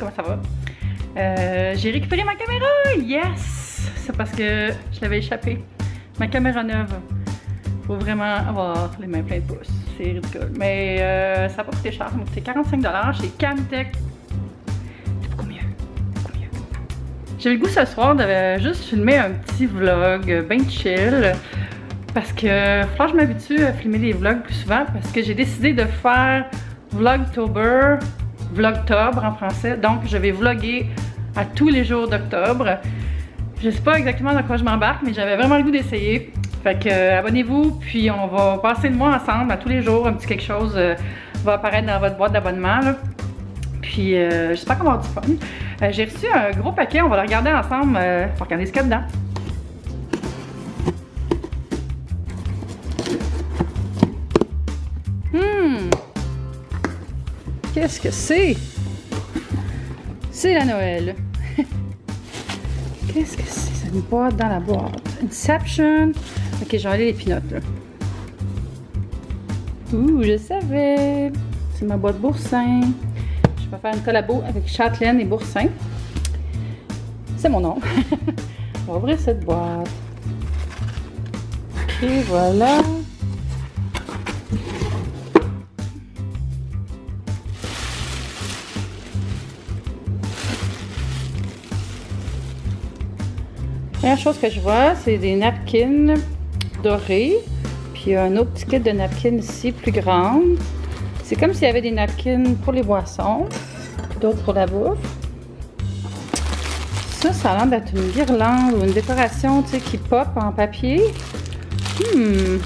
comment ça va? J'ai récupéré ma caméra! Yes! C'est parce que je l'avais échappé. Ma caméra neuve. Faut vraiment avoir les mains pleines de pouces. C'est ridicule. Mais ça n'a pas coûté cher. Ça m'a coûté 45$ chez Camtech. C'est beaucoup mieux. Beaucoup mieux. J'avais le goût ce soir de juste filmer un petit vlog bien chill. Parce que faut que je m'habitue à filmer des vlogs plus souvent. Parce que j'ai décidé de faire Vlogtober. Vlogtober en français. Donc je vais vlogger à tous les jours d'octobre. Je sais pas exactement dans quoi je m'embarque, mais j'avais vraiment le goût d'essayer. Fait que abonnez-vous, puis on va passer le mois ensemble à tous les jours. Un petit quelque chose va apparaître dans votre boîte d'abonnement. Puis j'espère qu'on va avoir du fun. J'ai reçu un gros paquet, on va le regarder ensemble pour regarder ce qu'il y a dedans. Qu'est-ce que c'est? C'est la Noël. Qu'est-ce que c'est? C'est une boîte dans la boîte. Inception. Ok, je vais aller les pinottes là. Ouh, je savais. C'est ma boîte Boursin. Je vais faire une collabo avec Châtelaine et Boursin. C'est mon nom. On va ouvrir cette boîte. Ok, voilà. La première chose que je vois, c'est des napkins dorés. Puis il y a un autre petit kit de napkins ici, plus grande. C'est comme s'il y avait des napkins pour les boissons, d'autres pour la bouffe. Ça a l'air d'être une guirlande ou une décoration, tu sais, qui pop en papier. J'ai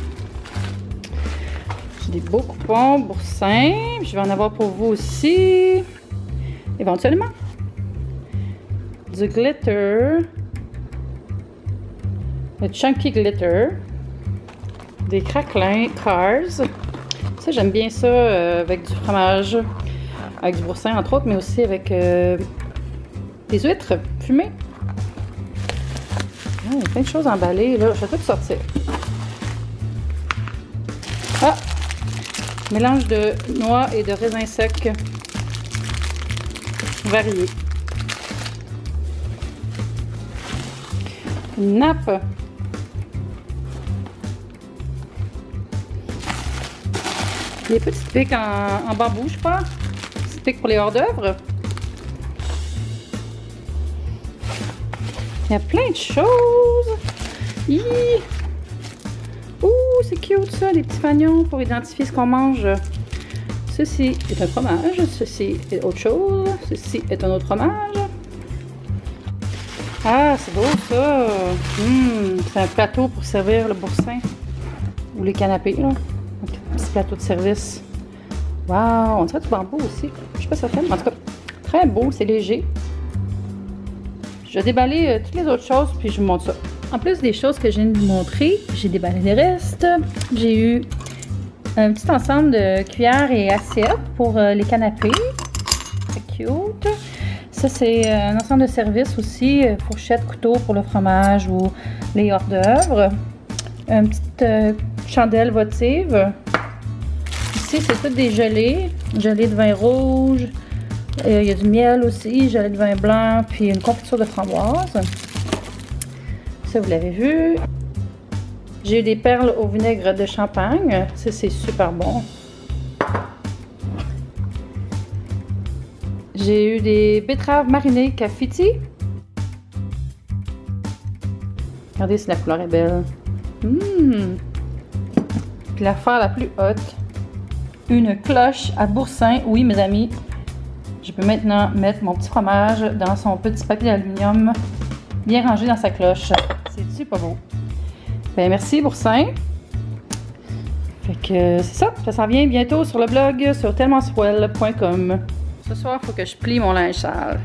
des beaux coupons Boursin. Je vais en avoir pour vous aussi, éventuellement. Du glitter. Le Chunky Glitter, des craquelins Cars. Ça, j'aime bien ça avec du fromage, avec du Boursin entre autres, mais aussi avec des huîtres fumées. Il y a plein de choses emballées là. Je vais tout sortir. Ah! Mélange de noix et de raisins secs variés. Une nappe. Des petites piques en bambou, je crois. Petites piques pour les hors-d'œuvre. Il y a plein de choses. Hi! Ouh, c'est cute ça, des petits fagnons pour identifier ce qu'on mange. Ceci est un fromage. Ceci est autre chose. Ceci est un autre fromage. Ah, c'est beau ça. C'est un plateau pour servir le Boursin. Ou les canapés, là. Un petit plateau de service. Waouh, on dirait du bambou aussi. Je suis pas certaine. En tout cas, très beau, c'est léger. Je vais déballer toutes les autres choses, puis je vous montre ça. En plus des choses que je viens de vous montrer, j'ai déballé les restes. J'ai eu un petit ensemble de cuillères et assiettes pour les canapés. C'est cute. Ça, c'est un ensemble de services aussi. Fourchette, couteau pour le fromage ou les hors-d'œuvre. Une petite chandelle votive. Ici, c'est tout des gelées. Gelée de vin rouge. Il y a du miel aussi. Gelée de vin blanc. Puis une confiture de framboise. Ça, vous l'avez vu. J'ai eu des perles au vinaigre de champagne. Ça, c'est super bon. J'ai eu des betteraves marinées Cafiti. Regardez si la couleur est belle. Puis l'affaire la plus haute, une cloche à Boursin. Oui, mes amis, je peux maintenant mettre mon petit fromage dans son petit papier d'aluminium, bien rangé dans sa cloche. C'est-tu pas beau? Ben merci Boursin. Fait que c'est ça, ça s'en vient bientôt sur le blog sur tellementswell.com. Ce soir, il faut que je plie mon linge sale.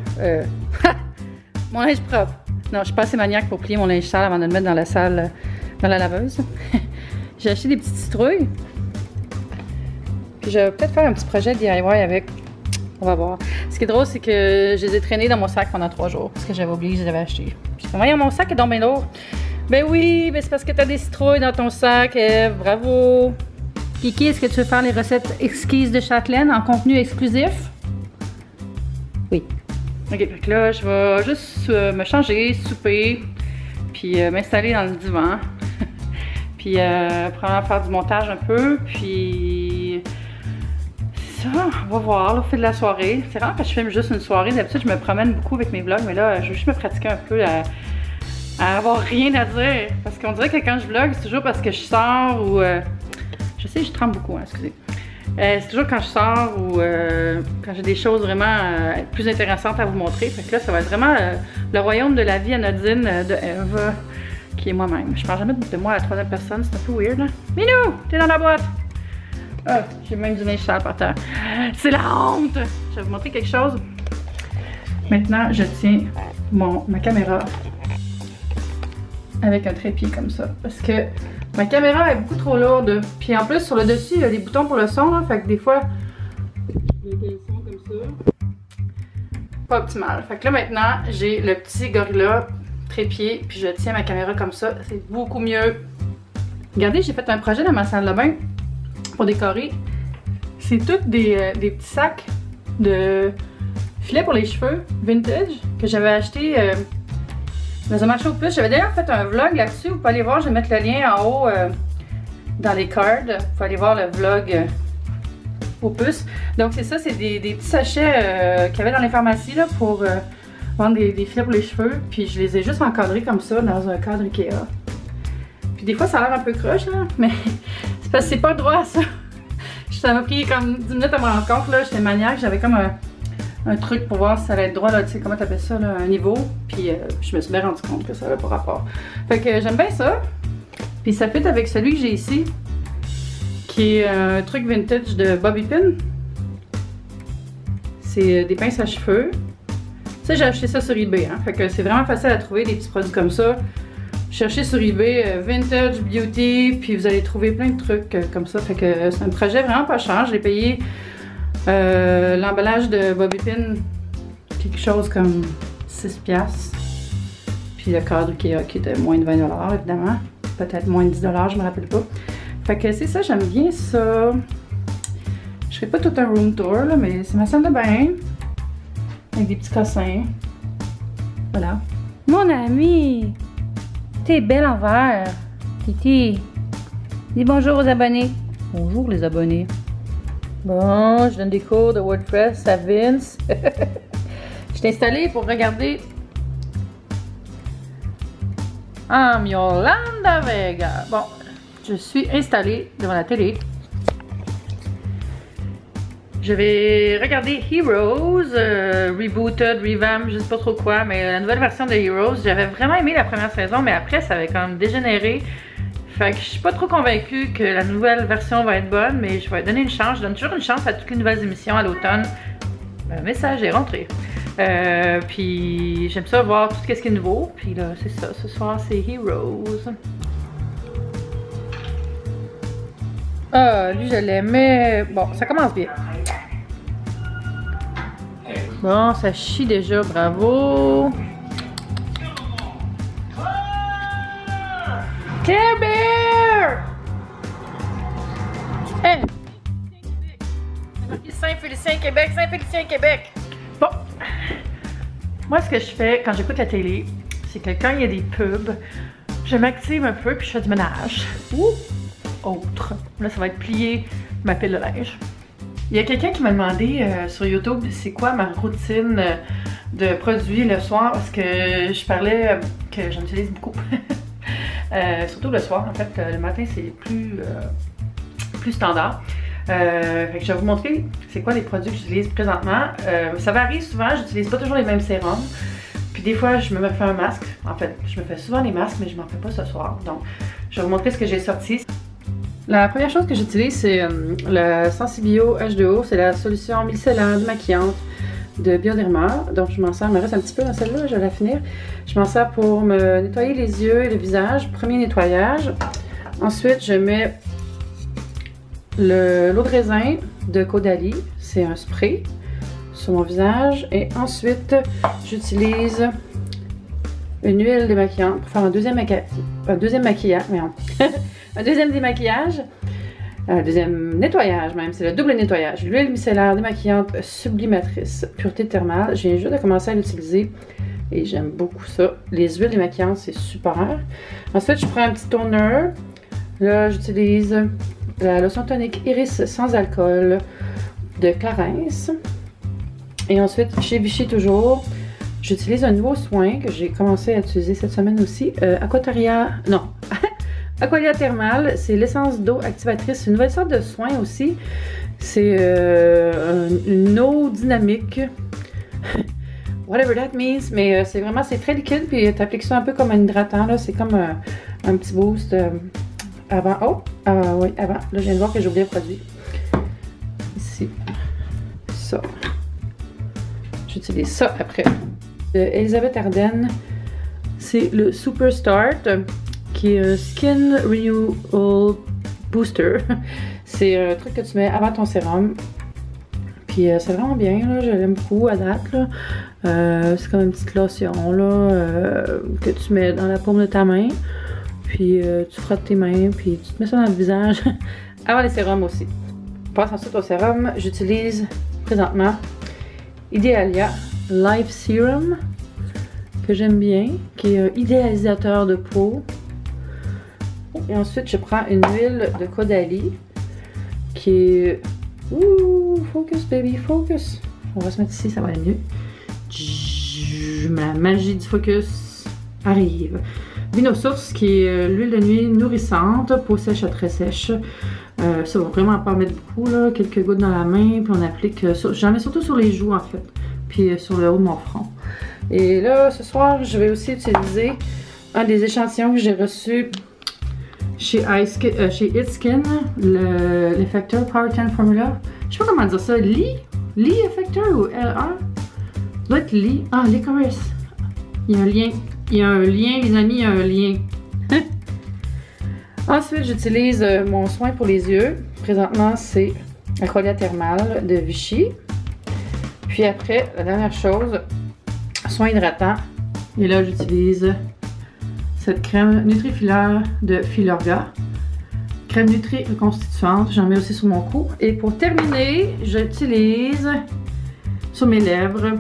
Mon linge propre. Non, je suis pas assez maniaque pour plier mon linge sale avant de le mettre dans la salle, dans la laveuse. J'ai acheté des petites citrouilles. Puis je vais peut-être faire un petit projet DIY avec. On va voir. Ce qui est drôle, c'est que je les ai traînés dans mon sac pendant 3 jours. Parce que j'avais oublié que je les avais achetés. Puis voyons, mon sac est dans mes lourds. Ben oui, ben c'est parce que tu as des citrouilles dans ton sac, Eve. Bravo. Kiki, est-ce que tu veux faire les recettes exquises de Châtelaine en contenu exclusif? Oui. Ok, fait que là, je vais juste me changer, souper, puis m'installer dans le divan. Puis probablement faire du montage un peu, puis c'est ça, on va voir là, au fil de la soirée. C'est rare que je filme juste une soirée, d'habitude je me promène beaucoup avec mes vlogs, mais là, je veux juste me pratiquer un peu à avoir rien à dire. Parce qu'on dirait que quand je vlog, c'est toujours parce que je sors ou... je sais, je tremble beaucoup, hein, excusez. C'est toujours quand je sors ou quand j'ai des choses vraiment plus intéressantes à vous montrer. Fait que là, ça va être vraiment le royaume de la vie anodine de Eve, qui est moi-même. Je parle jamais de moi à la troisième personne, c'est un peu weird, là. Minou, t'es dans la boîte! Ah, j'ai même du linge sale par terre. C'est la honte! Je vais vous montrer quelque chose. Maintenant, je tiens ma caméra avec un trépied comme ça. Parce que ma caméra est beaucoup trop lourde. Puis en plus, sur le dessus, il y a des boutons pour le son, là. Fait que des fois, je mets le son comme ça. Pas optimal. Fait que là, maintenant, j'ai le petit gorilla trépied. Puis je tiens ma caméra comme ça. C'est beaucoup mieux. Regardez, j'ai fait un projet dans ma salle de bain pour décorer. C'est tous des petits sacs de filets pour les cheveux vintage que j'avais acheté dans un marché aux puces. J'avais d'ailleurs fait un vlog là-dessus. Vous pouvez aller voir, je vais mettre le lien en haut dans les cards. Vous pouvez aller voir le vlog aux puces. Donc c'est ça, c'est des petits sachets qu'il y avait dans les pharmacies là, pour vendre des filets pour les cheveux. Puis je les ai juste encadrés comme ça dans un cadre Ikea. Puis des fois ça a l'air un peu croche là, mais c'est parce que c'est pas droit à ça. Ça m'a pris comme 10 minutes à me rendre compte là, j'étais maniaque, j'avais comme un truc pour voir si ça allait être droit là, tu sais comment t'appelles ça là, un niveau. Puis je me suis bien rendu compte que ça avait pas rapport. Fait que j'aime bien ça. Puis ça fit avec celui que j'ai ici, qui est un truc vintage de Bobby Pin. C'est des pinces à cheveux. Tu sais, j'ai acheté ça sur eBay, hein. Fait que c'est vraiment facile à trouver des petits produits comme ça. Cherchez sur eBay Vintage Beauty, puis vous allez trouver plein de trucs comme ça. Fait que c'est un projet vraiment pas cher. J'ai payé l'emballage de Bobby Pin quelque chose comme 6$. Puis le cadre Ikea qui était moins de 20$ évidemment. Peut-être moins de 10$, je me rappelle pas. Fait que c'est ça, j'aime bien ça. Je ferai pas tout un room tour là, mais c'est ma salle de bain. Avec des petits cossins. Voilà. Mon ami! T'es belle en vert. Titi. Dis bonjour aux abonnés. Bonjour les abonnés. Bon, je donne des cours de WordPress à Vince. Je t'ai installé pour regarder Yolanda Vega. Bon, je suis installée devant la télé. Je vais regarder Heroes, rebooted, revamp, je sais pas trop quoi, mais la nouvelle version de Heroes. J'avais vraiment aimé la première saison, mais après ça avait quand même dégénéré. Fait que je suis pas trop convaincue que la nouvelle version va être bonne, mais je vais donner une chance. Je donne toujours une chance à toutes les nouvelles émissions à l'automne. Le message est rentré. Puis j'aime ça voir tout ce qui est nouveau. Puis là, c'est ça. Ce soir, c'est Heroes. Ah, lui, je l'aimais. Bon, ça commence bien. Bon, ça chie déjà. Bravo. Care Bear! Hey! Saint-Félicien, Québec! Saint-Félicien, Québec! Bon. Moi, ce que je fais quand j'écoute la télé, c'est que quand il y a des pubs, je m'active un peu puis je fais du ménage. Ou autre. Là, ça va être plier ma pile de linge. Il y a quelqu'un qui m'a demandé sur YouTube c'est quoi ma routine de produits le soir parce que je parlais que j'en utilise beaucoup. Surtout le soir, en fait, le matin c'est plus standard. Fait que je vais vous montrer c'est quoi les produits que j'utilise présentement. Ça varie souvent, j'utilise pas toujours les mêmes sérums. Puis des fois je me fais un masque. En fait, je me fais souvent des masques, mais je m'en fais pas ce soir. Donc, je vais vous montrer ce que j'ai sorti. La première chose que j'utilise, c'est le Sensibio H2O. C'est la solution micellaire démaquillante de Bioderma. Donc, je m'en sers, il me reste un petit peu dans celle-là, je vais la finir. Je m'en sers pour me nettoyer les yeux et le visage. Premier nettoyage. Ensuite, je mets l'eau de raisin de Caudalie. C'est un spray sur mon visage. Et ensuite, j'utilise une huile démaquillante pour faire un deuxième maquillage. Un deuxième démaquillage. Deuxième nettoyage même, c'est le double nettoyage. L'huile micellaire démaquillante sublimatrice, pureté thermale. Je viens juste de commencer à l'utiliser et j'aime beaucoup ça. Les huiles démaquillantes, c'est super. Ensuite, je prends un petit toner. Là, j'utilise la lotion tonique Iris sans alcool de Clarins. Et ensuite, chez Vichy toujours, j'utilise un nouveau soin que j'ai commencé à utiliser cette semaine aussi. Aqualia Thermal, c'est l'essence d'eau activatrice. C'est une nouvelle sorte de soin aussi. C'est une eau dynamique. Whatever that means. Mais c'est vraiment, c'est très liquide. Puis tu appliques ça un peu comme un hydratant. C'est comme un petit boost avant. Oh! Oui, avant. Là, je viens de voir que j'ai oublié le produit. Ici. Ça. J'utilise ça après. Elisabeth Arden, c'est le Super Start, qui est un Skin Renewal Booster. C'est un truc que tu mets avant ton sérum. Puis c'est vraiment bien, là, je l'aime beaucoup à date. C'est comme une petite lotion là, que tu mets dans la paume de ta main. Puis tu frottes tes mains, puis tu te mets ça dans le visage. Avant les sérums aussi. Je passe ensuite au sérum. J'utilise présentement Idealia Life Serum, que j'aime bien, qui est un idéalisateur de peau. Et ensuite, je prends une huile de Caudalie, qui est... Ouh, focus baby, focus. On va se mettre ici, ça va aller mieux. La magie du focus arrive. Vinosource, qui est l'huile de nuit nourrissante, peau sèche à très sèche. Ça va vraiment pas mettre beaucoup, là, quelques gouttes dans la main, puis on applique, j'en mets surtout sur les joues en fait, puis sur le haut de mon front. Et là, ce soir, je vais aussi utiliser un des échantillons que j'ai reçu chez It's Skin, l'Effector Power 10 Formula. Je sais pas comment dire ça, Lee Effector ou LR? Ça doit être Lee. Ah, Licorice. Il y a un lien. Il y a un lien, les amis, il y a un lien. Ensuite, j'utilise mon soin pour les yeux. Présentement, c'est Aqualia Thermal de Vichy. Puis après, la dernière chose, soin hydratant. Et là, j'utilise cette crème Nutrifilaire de Filorga. Crème Nutri reconstituante, j'en mets aussi sur mon cou. Et pour terminer, j'utilise sur mes lèvres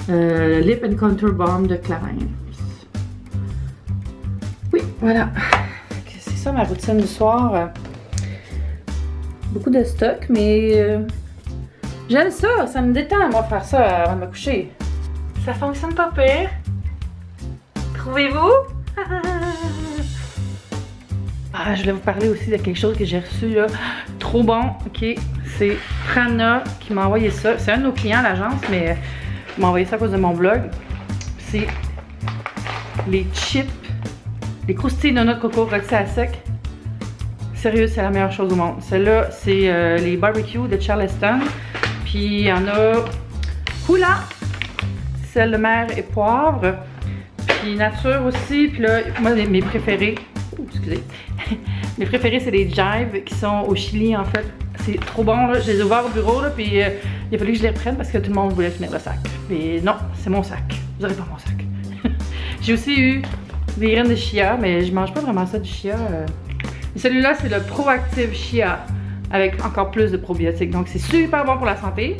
Lip and Contour Balm de Clarins. Oui, voilà. C'est ça ma routine du soir. Beaucoup de stock, mais j'aime ça. Ça me détend, moi, faire ça avant de me coucher. Ça fonctionne pas pire. Trouvez-vous? Ah, je voulais vous parler aussi de quelque chose que j'ai reçu là. Trop bon, ok. C'est Prana qui m'a envoyé ça. C'est un de nos clients à l'agence, mais il m'a envoyé ça à cause de mon blog. C'est les chips, les croustilles de noix de coco rôties à sec. Sérieux, c'est la meilleure chose au monde. Celle-là, c'est les barbecues de Charleston. Puis il y en a Hula, celle de mer et poivre. Puis nature aussi. Puis là, moi, mes préférés. Excusez. Mes préférés, c'est les Jive qui sont au Chili en fait. C'est trop bon là. Je les ai ouverts au bureau là. Puis il a fallu que je les reprenne parce que tout le monde voulait finir le sac. Mais non, c'est mon sac. Vous n'aurez pas mon sac. J'ai aussi eu des graines de chia, mais je mange pas vraiment ça du chia. Et celui-là, c'est le Proactive Chia avec encore plus de probiotiques. Donc c'est super bon pour la santé.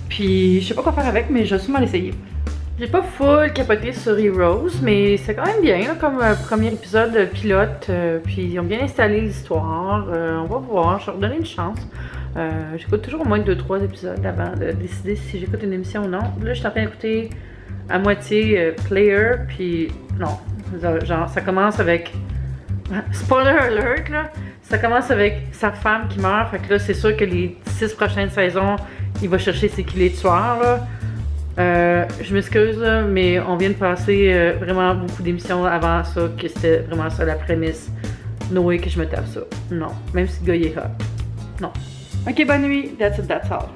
Puis je sais pas quoi faire avec, mais je vais sûrement l'essayer. J'ai pas full capoté sur Heroes, mais c'est quand même bien là, comme premier épisode pilote. Puis ils ont bien installé l'histoire. On va voir, je vais leur donner une chance. J'écoute toujours au moins 2-3 épisodes avant de décider si j'écoute une émission ou non. Là, je suis en train d'écouter à moitié Player, puis non. Genre, ça commence avec... Spoiler alert, là! Ça commence avec sa femme qui meurt. Fait que là, c'est sûr que les 6 prochaines saisons, il va chercher c'est qui les tueurs, là. Je m'excuse, mais on vient de passer vraiment beaucoup d'émissions avant ça, que c'était vraiment ça la prémisse. No way que je me tape ça. Non. Même si le gars il est hot. Non. Ok, bonne nuit. That's it, that's all.